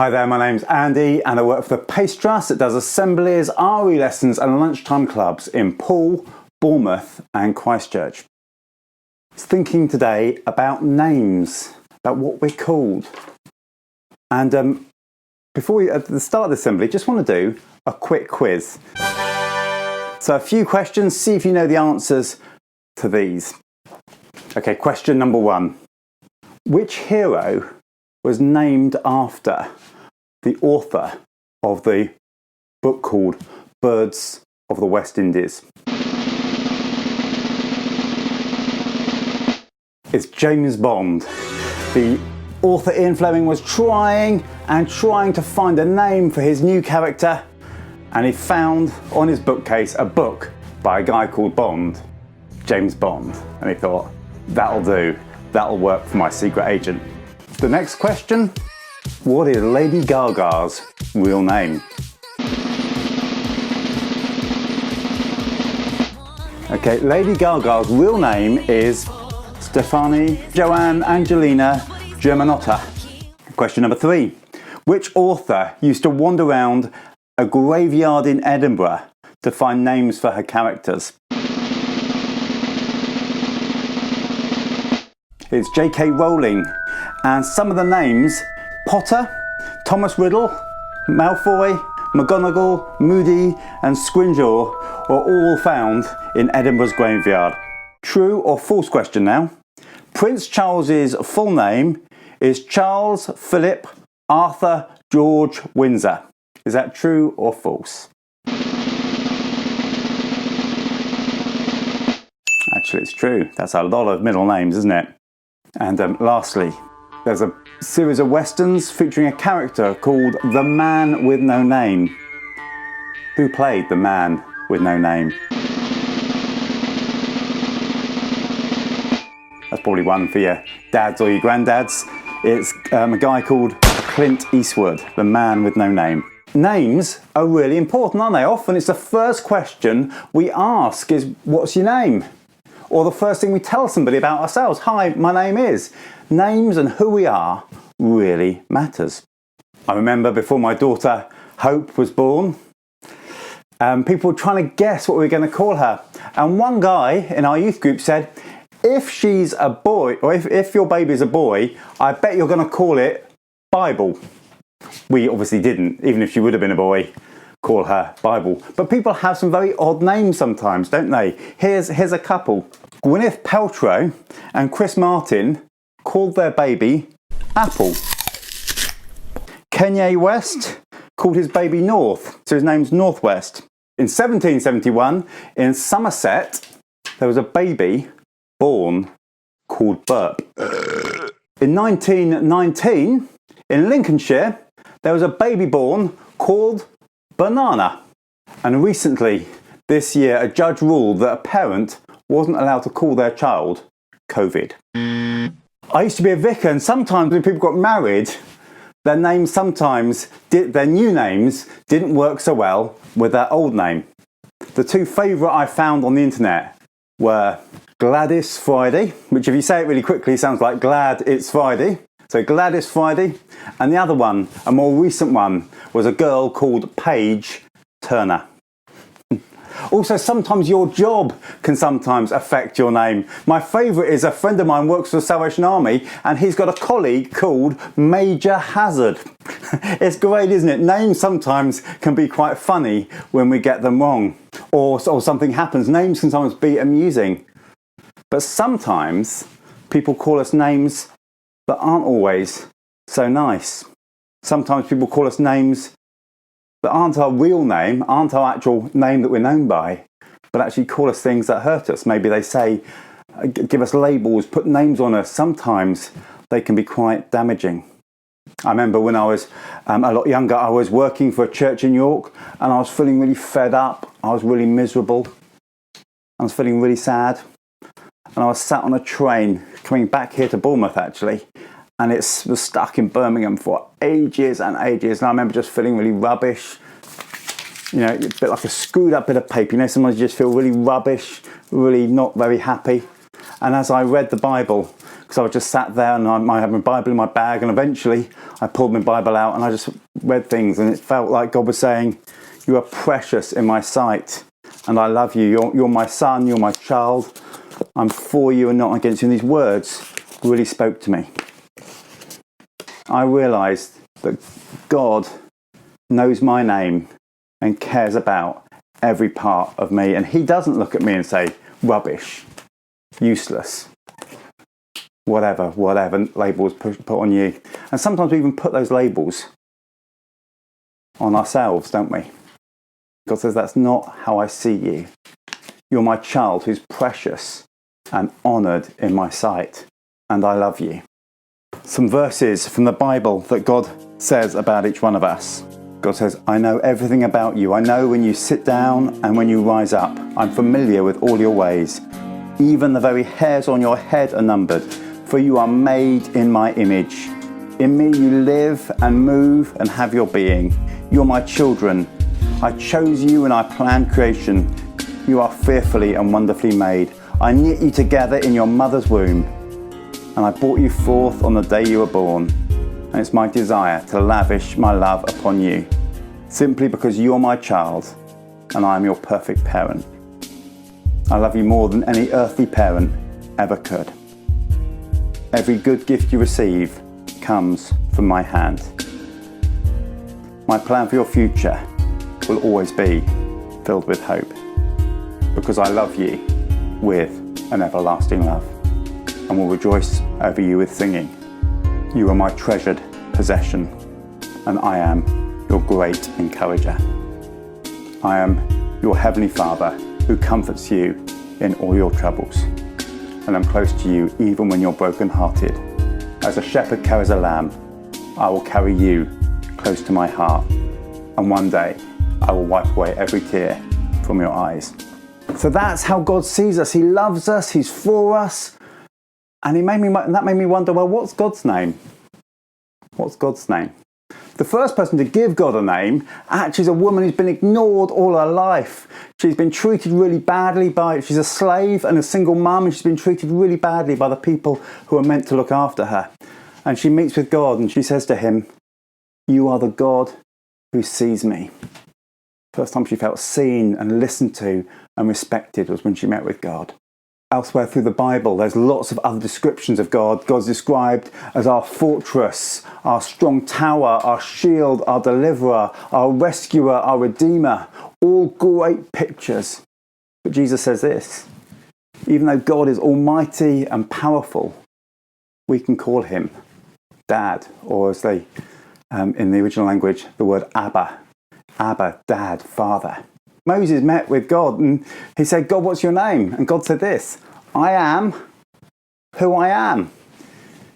Hi there, my name's Andy and I work for the Pace Trust that does assemblies, RE lessons and lunchtime clubs in Poole, Bournemouth and Christchurch. I was thinking today about names, about what we're called. And at the start of the assembly, just want to do a quick quiz. So a few questions, see if you know the answers to these. Okay, question number 1. Which hero was named after the author of the book called Birds of the West Indies? It's James Bond. The author Ian Fleming was trying to find a name for his new character, and he found on his bookcase a book by a guy called Bond, James Bond, and he thought, that'll do, that'll work for my secret agent. The next question, what is Lady Gaga's real name? Okay, Lady Gaga's real name is Stefani Joanne Angelina Germanotta. Question number 3, which author used to wander around a graveyard in Edinburgh to find names for her characters? It's J.K. Rowling. And some of the names, Potter, Thomas Riddle, Malfoy, McGonagall, Moody and Scrimgeour are all found in Edinburgh's graveyard. True or false question now. Prince Charles's full name is Charles Philip Arthur George Windsor. Is that true or false? Actually, it's true. That's a lot of middle names, isn't it? And lastly, there's a series of westerns featuring a character called the Man with No Name. Who played the Man with No Name? That's probably one for your dads or your granddads. It's a guy called Clint Eastwood, the Man with No Name. Names are really important, aren't they? Often it's the first question we ask is, what's your name? Or the first thing we tell somebody about ourselves. Hi, my name is. Names and who we are really matters. I remember before my daughter Hope was born, people were trying to guess what we were going to call her. And one guy in our youth group said, if she's a boy, or if your baby is a boy, I bet you're going to call it Bible. We obviously didn't, even if she would have been a boy, call her Bible. But people have some very odd names sometimes, don't they? Here's a couple. Gwyneth Paltrow and Chris Martin called their baby Apple. Kanye West called his baby North, so his name's Northwest. In 1771, in Somerset, there was a baby born called Burp. In 1919, in Lincolnshire, there was a baby born called Banana. And recently, this year, a judge ruled that a parent wasn't allowed to call their child COVID. I used to be a vicar, and sometimes when people got married, their new names didn't work so well with their old name. The two favourite I found on the internet were Gladys Friday, which if you say it really quickly sounds like Glad It's Friday. So Gladys Friday, and the other one, a more recent one, was a girl called Paige Turner. Also, sometimes your job can sometimes affect your name. My favourite is a friend of mine works for the Salvation Army and he's got a colleague called Major Hazard. It's great, isn't it? Names sometimes can be quite funny when we get them wrong or something happens. Names can sometimes be amusing. But sometimes people call us names that aren't always so nice. Sometimes people call us names that aren't our real name, aren't our actual name that we're known by, but actually call us things that hurt us. Maybe they say, give us labels, put names on us. Sometimes they can be quite damaging. I remember when I was a lot younger, I was working for a church in York and I was feeling really fed up. I was really miserable. I was feeling really sad. And I was sat on a train coming back here to Bournemouth actually, and it was stuck in Birmingham for ages and ages. And I remember just feeling really rubbish. You know, a bit like a screwed up bit of paper. You know, sometimes you just feel really rubbish, really not very happy. And as I read the Bible, because I was just sat there and I had my Bible in my bag, and eventually I pulled my Bible out and I just read things, and it felt like God was saying, you are precious in my sight and I love you. You're my son, you're my child. I'm for you and not against you. And these words really spoke to me. I realised that God knows my name and cares about every part of me. And he doesn't look at me and say, rubbish, useless, whatever labels put on you. And sometimes we even put those labels on ourselves, don't we? God says, that's not how I see you. You're my child who's precious and honoured in my sight, and I love you. Some verses from the Bible that God says about each one of us. God says, I know everything about you. I know when you sit down and when you rise up. I'm familiar with all your ways. Even the very hairs on your head are numbered, for you are made in my image. In me you live and move and have your being. You're my children. I chose you and I planned creation. You are fearfully and wonderfully made. I knit you together in your mother's womb, and I brought you forth on the day you were born. And it's my desire to lavish my love upon you, simply because you're my child and I am your perfect parent. I love you more than any earthly parent ever could. Every good gift you receive comes from my hand. My plan for your future will always be filled with hope, because I love you with an everlasting love, and will rejoice over you with singing. You are my treasured possession, and I am your great encourager. I am your heavenly Father who comforts you in all your troubles, and I'm close to you even when you're brokenhearted. As a shepherd carries a lamb, I will carry you close to my heart, and one day I will wipe away every tear from your eyes. So that's how God sees us. He loves us, he's for us. And that made me wonder, well, what's God's name? What's God's name? The first person to give God a name actually is a woman who's been ignored all her life. She's been treated really badly she's a slave and a single mum, and she's been treated really badly by the people who are meant to look after her. And she meets with God and she says to him, you are the God who sees me. First time she felt seen and listened to and respected was when she met with God. Elsewhere through the Bible, there's lots of other descriptions of God. God's described as our fortress, our strong tower, our shield, our deliverer, our rescuer, our redeemer. All great pictures. But Jesus says this, even though God is almighty and powerful, we can call him Dad, or as they, in the original language, the word Abba. Abba, Dad, Father. Moses met with God and he said, God, what's your name? And God said this, I am who I am.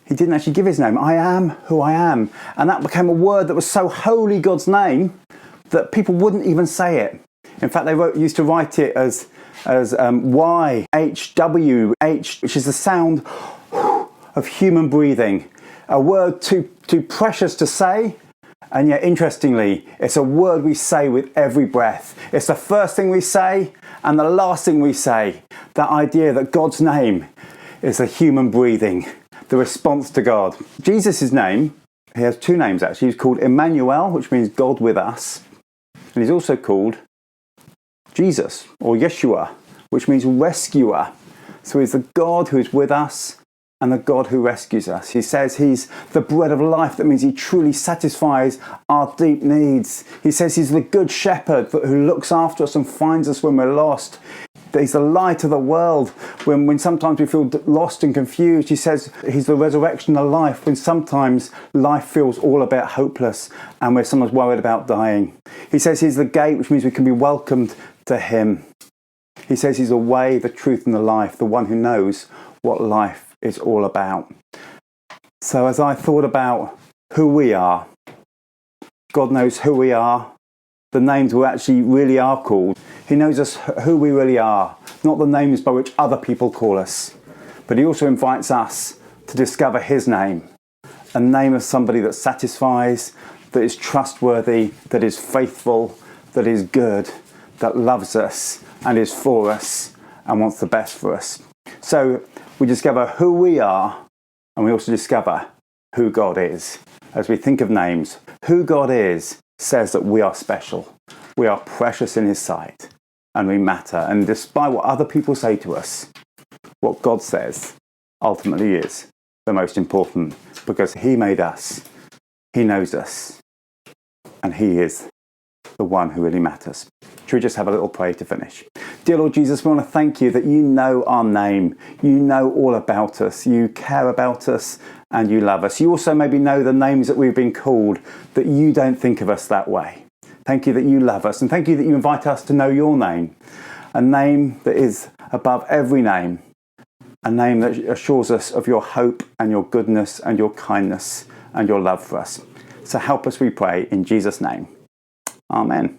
He didn't actually give his name. I am who I am. And that became a word that was so holy, God's name, that people wouldn't even say it. In fact, they used to write it as YHWH, which is the sound of human breathing. A word too precious to say. And yet, interestingly, it's a word we say with every breath. It's the first thing we say and the last thing we say. That idea that God's name is the human breathing, the response to God. Jesus' name, he has two names actually. He's called Emmanuel, which means God with us. And he's also called Jesus, or Yeshua, which means rescuer. So he's the God who is with us and the God who rescues us. He says he's the bread of life. That means he truly satisfies our deep needs. He says he's the good shepherd who looks after us and finds us when we're lost. He's the light of the world when sometimes we feel lost and confused. He says he's the resurrection of life when sometimes life feels all a bit hopeless and we're sometimes worried about dying. He says he's the gate, which means we can be welcomed to him. He says he's the way, the truth and the life, the one who knows what life is all about. So as I thought about who we are, God knows who we are, the names we actually really are called. He knows us who we really are, not the names by which other people call us. But he also invites us to discover his name, a name of somebody that satisfies, that is trustworthy, that is faithful, that is good, that loves us and is for us and wants the best for us. So we discover who we are And we also discover who God is. As we think of names, who God is says that we are special. We are precious in his sight and we matter. And despite what other people say to us, what God says ultimately is the most important, because he made us, he knows us, and he is the one who really matters. Should we just have a little prayer to finish? Dear Lord Jesus, we want to thank you that you know our name. You know all about us. You care about us and you love us. You also maybe know the names that we've been called, that you don't think of us that way. Thank you that you love us, and thank you that you invite us to know your name, a name that is above every name, a name that assures us of your hope and your goodness and your kindness and your love for us. So help us, we pray, in Jesus' name. Amen.